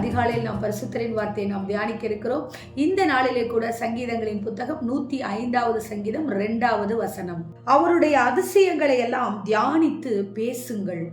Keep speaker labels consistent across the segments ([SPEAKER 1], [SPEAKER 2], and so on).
[SPEAKER 1] அதிகாலையில் நாம் பரிசுத்தரின் வார்த்தையை நாம் தியானிக்க இருக்கிறோம். இந்த நாளிலே கூட சங்கீதங்களின் புத்தகம் 105வது சங்கீதம் 2வது வசனம். அவருடைய அதிசயங்களை எல்லாம் தியானித்து பேசுங்கள்.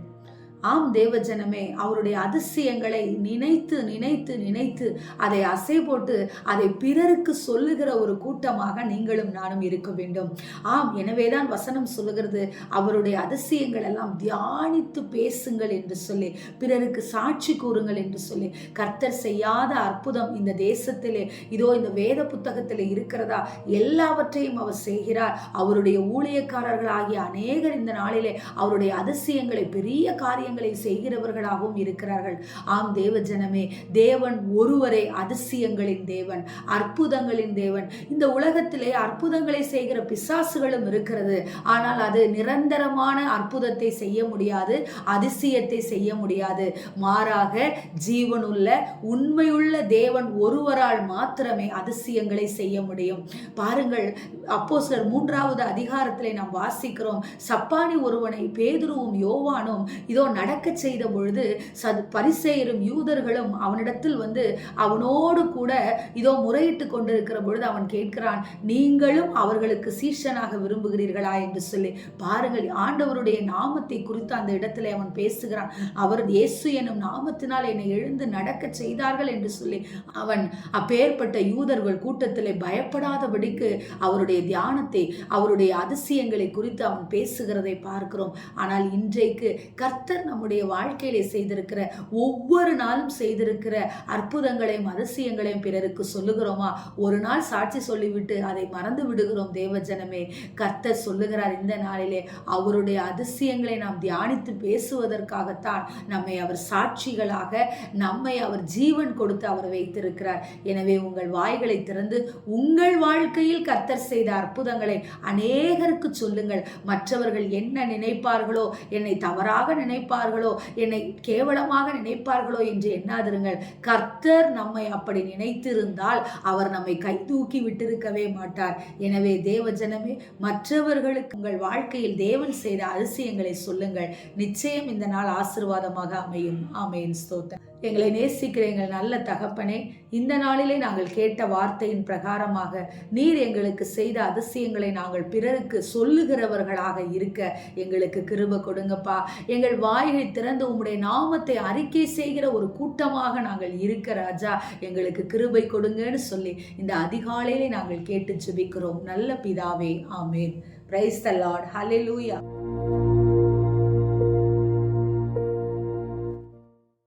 [SPEAKER 1] ஆம் தேவஜனமே, அவருடைய அதிசயங்களை நினைத்து நினைத்து நினைத்து அதை அசை போட்டு அதை பிறருக்கு சொல்லுகிற ஒரு கூட்டமாக நீங்களும் நானும் இருக்க வேண்டும். ஆம், எனவேதான் வசனம் சொல்லுகிறது, அவருடைய அதிசயங்கள் எல்லாம் தியானித்து பேசுங்கள் என்று சொல்லி, பிறருக்கு சாட்சி கூறுங்கள் என்று சொல்லி. கர்த்தர் செய்யாத அற்புதம் இந்த தேசத்திலே இதோ இந்த வேத புத்தகத்திலே இருக்கிறதா? எல்லாவற்றையும் அவர் செய்கிறார். அவருடைய ஊழியக்காரர்கள் ஆகிய அநேகர் இந்த நாளிலே அவருடைய அதிசயங்களை, பெரிய காரியங்களை செய்கிறவர்களாகவும் இருக்கிறார்கள். ஆம் தேவஜனமே, தேவன் ஒருவரே அதிசயங்களின் தேவன், அற்புதங்களின் தேவன். இந்த உலகத்திலே அற்புதங்களை செய்கிற பிசாசுகளும் இருக்கிறது. ஆனால் அது நிரந்தரமான அற்புதத்தை செய்ய முடியாது, அதிசயத்தை செய்ய முடியாது. மாறாக ஜீவனுள்ள உண்மையுள்ள தேவன் ஒருவரால் மாத்திரமே அதிசயங்களை செய்ய முடியும். பாருங்கள், அப்போஸ்தலர் 3வது அதிகாரத்திலே நாம் வாசிக்கிறோம், சப்பானி ஒருவனை பேதுருவும் யோவானும் இதோ நடக்க செய்த பொழுது பரிசேயரும் யூதர்களும் அவனிடத்தில் வந்து அவனோடு கூட இதோ முறையிட்டு கொண்டிருக்கிற பொழுது அவன் கேட்கிறான், நீங்களும் அவர்களுக்கு சீஷனாக விரும்புகிறீர்களா என்று சொல்லி. பாருங்கள், ஆண்டவருடைய நாமத்தை குறித்து அந்த இடத்துல அவன் பேசுகிறான். அவர் இயேசு எனும் நாமத்தினால் என்னை எழுந்து நடக்க செய்தார்கள் என்று சொல்லி அவன் அப்பேற்பட்ட யூதர்கள் கூட்டத்திலே பயப்படாதபடிக்கு அவருடைய தியானத்தை, அவருடைய அதிசயங்களை குறித்து அவன் பேசுகிறதை பார்க்கிறோம். ஆனால் இன்றைக்கு கர்த்தர் நம்முடைய வாழ்க்கையிலே செய்திருக்கிற, ஒவ்வொரு நாளும் செய்திருக்கிற அற்புதங்களையும் அதிசயங்களையும் பிறருக்கு சொல்லுகிறோமா? ஒரு நாள் சாட்சி சொல்லிவிட்டு அதை மறந்து விடுகிறோம் தேவஜனமே. கர்த்தர் சொல்லுகிறார், இந்த நாளிலே அவருடைய அதிசயங்களை நாம் தியானித்து பேசுவதற்காகத்தான் நம்மை அவர் சாட்சிகளாக, நம்மை அவர் ஜீவன் கொடுத்து அவர் வைத்திருக்கிறார். எனவே உங்கள் வாய்களை திறந்து உங்கள் வாழ்க்கையில் கர்த்தர் செய்த அற்புதங்களை அநேகருக்கு சொல்லுங்கள். மற்றவர்கள் என்ன நினைப்பார்களோ, என்னை தவறாக நினைப்பார்களோ, என்னை கேவலமாக நினைப்பார்களோ என்று எண்ணாதிருங்கள். கர்த்தர் நம்மை அப்படி நினைத்திருந்தால் அவர் நம்மை கை தூக்கி விட்டிருக்கவே மாட்டார். எனவே தேவஜனமே, மற்றவர்களுக்கு உங்கள் வாழ்க்கையில் தேவன் செய்த அதிசயங்களை சொல்லுங்கள். நிச்சயம் இந்த நாள் ஆசீர்வாதமாக அமையும். ஆமென். ஸ்தோத்திரம். எங்களை நேசிக்கிற எங்கள் நல்ல தகப்பனே, இந்த நாளிலே நாங்கள் கேட்ட வார்த்தையின் பிரகாரமாக நீர் எங்களுக்கு செய்த அதிசயங்களை நாங்கள் பிறருக்கு சொல்லுகிறவர்களாக இருக்க எங்களுக்கு கிருபை கொடுங்கப்பா. எங்கள் வாயை திறந்து உம்முடைய நாமத்தை அறிக்கை செய்கிற ஒரு கூட்டமாக நாங்கள் இருக்க ராஜா, எங்களுக்கு கிருபை கொடுங்கன்னு சொல்லி இந்த அதிகாலையிலே நாங்கள் கேட்டு ஜெபிக்கிறோம் நல்ல பிதாவே. Amen. Praise the lord. Hallelujah.